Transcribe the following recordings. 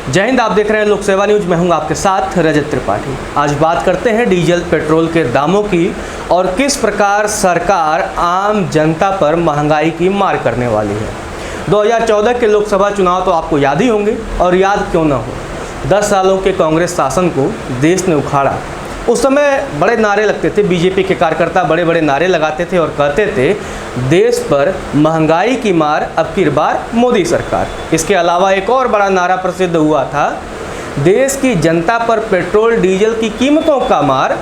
जय हिंद। आप देख रहे हैं लोक सेवा न्यूज। मैं हूं आपके साथ रजत त्रिपाठी। आज बात करते हैं डीजल पेट्रोल के दामों की और किस प्रकार सरकार आम जनता पर महंगाई की मार करने वाली है। 2014 के लोकसभा चुनाव तो आपको याद ही होंगे, और याद क्यों ना हो, 10 सालों के कांग्रेस शासन को देश ने उखाड़ा। उस समय बड़े नारे लगते थे, बीजेपी के कार्यकर्ता बड़े बड़े नारे लगाते थे और कहते थे देश पर महंगाई की मार अब की बार मोदी सरकार। इसके अलावा एक और बड़ा नारा प्रसिद्ध हुआ था, देश की जनता पर पेट्रोल डीजल की कीमतों का मार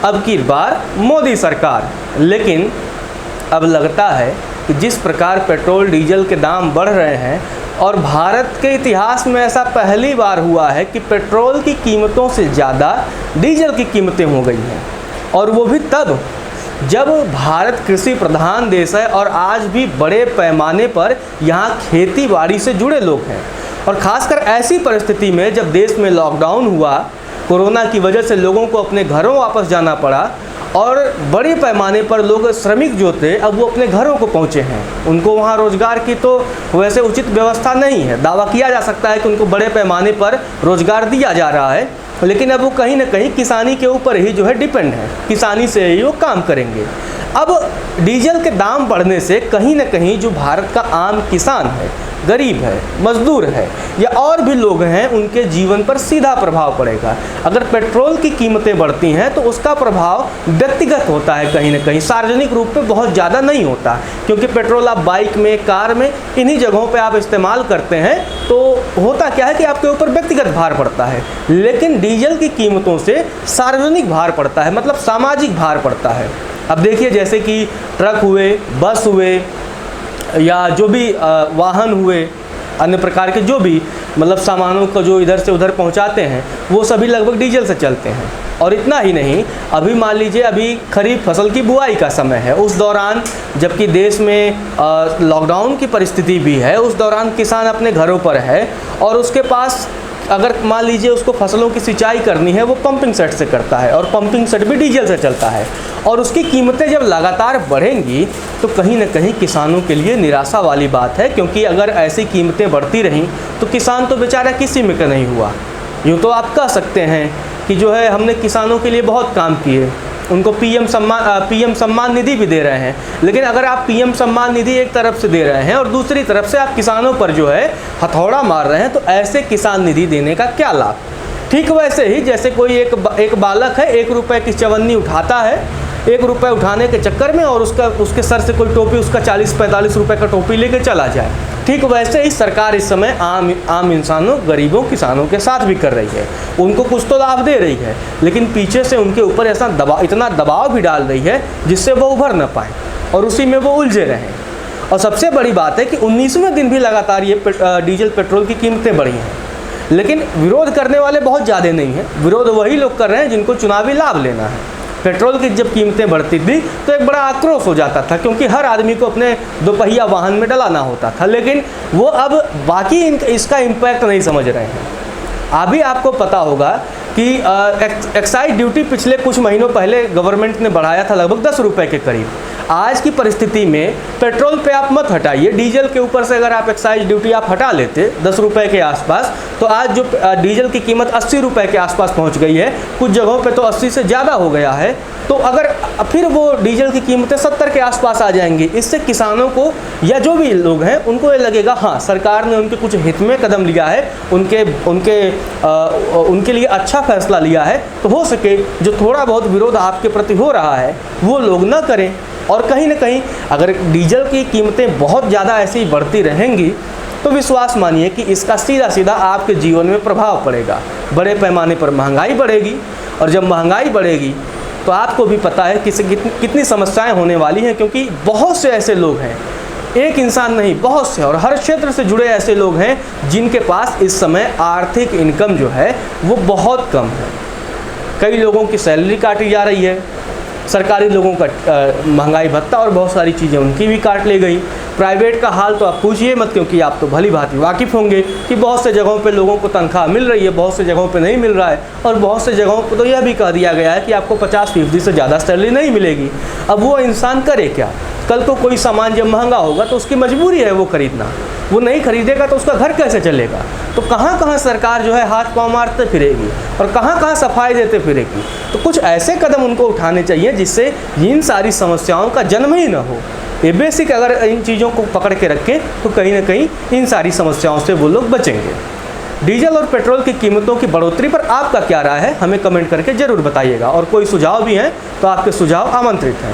अब की बार मोदी सरकार। लेकिन अब लगता है कि जिस प्रकार पेट्रोल डीजल के दाम बढ़ रहे हैं, और भारत के इतिहास में ऐसा पहली बार हुआ है कि पेट्रोल की कीमतों से ज़्यादा डीजल की कीमतें हो गई हैं, और वो भी तब जब भारत कृषि प्रधान देश है और आज भी बड़े पैमाने पर यहाँ खेती बाड़ी से जुड़े लोग हैं। और ख़ासकर ऐसी परिस्थिति में जब देश में लॉकडाउन हुआ, कोरोना की वजह से लोगों को अपने घरों वापस जाना पड़ा और बड़े पैमाने पर लोग श्रमिक जो थे अब वो अपने घरों को पहुँचे हैं। उनको वहाँ रोज़गार की तो वैसे उचित व्यवस्था नहीं है। दावा किया जा सकता है कि उनको बड़े पैमाने पर रोज़गार दिया जा रहा है, लेकिन अब वो कहीं ना कहीं किसानी के ऊपर ही जो है डिपेंड है, किसानी से ही वो काम करेंगे। अब डीजल के दाम बढ़ने से कहीं ना कहीं जो भारत का आम किसान है, गरीब है, मजदूर है या और भी लोग हैं, उनके जीवन पर सीधा प्रभाव पड़ेगा। अगर पेट्रोल की कीमतें बढ़ती हैं तो उसका प्रभाव व्यक्तिगत होता है, कहीं ना कहीं सार्वजनिक रूप पे बहुत ज़्यादा नहीं होता, क्योंकि पेट्रोल आप बाइक में, कार में, इन्हीं जगहों पे आप इस्तेमाल करते हैं तो होता क्या है कि आपके ऊपर व्यक्तिगत भार पड़ता है। लेकिन डीजल की कीमतों से सार्वजनिक भार पड़ता है, मतलब सामाजिक भार पड़ता है। अब देखिए, जैसे कि ट्रक हुए, बस हुए या जो भी वाहन हुए, अन्य प्रकार के जो भी मतलब सामानों को जो इधर से उधर पहुंचाते हैं, वो सभी लगभग डीजल से चलते हैं। और इतना ही नहीं, अभी मान लीजिए अभी खरीफ फसल की बुआई का समय है, उस दौरान जबकि देश में लॉकडाउन की परिस्थिति भी है, उस दौरान किसान अपने घरों पर है और उसके पास अगर मान लीजिए उसको फसलों की सिंचाई करनी है, वो पंपिंग सेट से करता है और पंपिंग सेट भी डीजल से चलता है। और उसकी कीमतें जब लगातार बढ़ेंगी तो कहीं ना कहीं किसानों के लिए निराशा वाली बात है, क्योंकि अगर ऐसी कीमतें बढ़ती रहीं तो किसान तो बेचारा किसी में का नहीं हुआ। यूँ तो आप कह सकते हैं कि जो है हमने किसानों के लिए बहुत काम किए, उनको पीएम सम्मान निधि भी दे रहे हैं, लेकिन अगर आप पीएम सम्मान निधि एक तरफ से दे रहे हैं और दूसरी तरफ से आप किसानों पर जो है हथौड़ा मार रहे हैं, तो ऐसे किसान निधि देने का क्या लाभ। ठीक वैसे ही जैसे कोई एक बालक है, 1 रुपये की चवन्नी उठाता है, 1 रुपये उठाने के चक्कर में और उसके सर से कोई टोपी उसका 40-45 रुपये का टोपी लेके चला जाए। ठीक वैसे ही सरकार इस समय आम इंसानों, गरीबों, किसानों के साथ भी कर रही है। उनको कुछ तो लाभ दे रही है, लेकिन पीछे से उनके ऊपर इतना दबाव भी डाल रही है जिससे वो उभर न पाए और उसी में वो उलझे रहें। और सबसे बड़ी बात है कि 19वें दिन भी लगातार ये डीजल पेट्रोल की कीमतें बढ़ी हैं, लेकिन विरोध करने वाले बहुत ज़्यादा नहीं हैं। विरोध वही लोग कर रहे हैं जिनको चुनावी लाभ लेना है। पेट्रोल की जब कीमतें बढ़ती थी तो एक बड़ा आक्रोश हो जाता था, क्योंकि हर आदमी को अपने दोपहिया वाहन में डलाना होता था, लेकिन वो अब बाकी इसका इम्पैक्ट नहीं समझ रहे हैं। अभी आपको पता होगा कि एक्साइज ड्यूटी पिछले कुछ महीनों पहले गवर्नमेंट ने बढ़ाया था लगभग 10 रुपये के करीब। आज की परिस्थिति में पेट्रोल पे आप मत हटाइए, डीजल के ऊपर से अगर आप एक्साइज ड्यूटी आप हटा लेते 10 रुपये के आसपास, तो आज जो डीजल की कीमत 80 रुपये के आसपास पहुंच गई है, कुछ जगहों पे तो 80 से ज़्यादा हो गया है। तो अगर फिर वो डीजल की कीमतें 70 के आसपास आ जाएंगी, इससे किसानों को या जो भी लोग हैं उनको ये लगेगा हाँ सरकार ने उनके कुछ हित में कदम लिया है, उनके लिए अच्छा फैसला लिया है। तो हो सके जो थोड़ा बहुत विरोध आपके प्रति हो रहा है वो लोग ना करें। और कहीं ना कहीं अगर डीजल की कीमतें बहुत ज़्यादा ऐसे ही बढ़ती रहेंगी तो विश्वास मानिए कि इसका सीधा सीधा आपके जीवन में प्रभाव पड़ेगा। बड़े पैमाने पर महंगाई बढ़ेगी, और जब महंगाई बढ़ेगी तो आपको भी पता है कि कितनी समस्याएं होने वाली हैं, क्योंकि बहुत से ऐसे लोग हैं, एक इंसान नहीं, बहुत से और हर क्षेत्र से जुड़े ऐसे लोग हैं जिनके पास इस समय आर्थिक इनकम जो है वो बहुत कम है। कई लोगों की सैलरी काटी जा रही है, सरकारी लोगों का महंगाई भत्ता और बहुत सारी चीज़ें उनकी भी काट ली गई। प्राइवेट का हाल तो आप पूछिए मत, क्योंकि आप तो भली भांति वाकिफ़ होंगे कि बहुत से जगहों पे लोगों को तनख्वाह मिल रही है, बहुत से जगहों पे नहीं मिल रहा है, और बहुत से जगहों पे तो यह भी कह दिया गया है कि आपको 50% से ज़्यादा सैलरी नहीं मिलेगी। अब वो इंसान करे क्या। कल को कोई सामान जब महंगा होगा तो उसकी मजबूरी है वो खरीदना, वो नहीं खरीदेगा तो उसका घर कैसे चलेगा। तो कहाँ कहाँ सरकार जो है हाथ पांव मारते फिरेगी और कहाँ कहाँ सफाई देते फिरेगी। तो कुछ ऐसे कदम उनको उठाने चाहिए जिससे इन सारी समस्याओं का जन्म ही ना हो। ये बेसिक अगर इन चीज़ों को पकड़ के रखें तो कहीं ना कहीं इन सारी समस्याओं से वो लोग बचेंगे। डीजल और पेट्रोल की कीमतों की बढ़ोतरी पर आपका क्या राय है, हमें कमेंट करके ज़रूर बताइएगा। और कोई सुझाव भी हैं तो आपके सुझाव आमंत्रित हैं।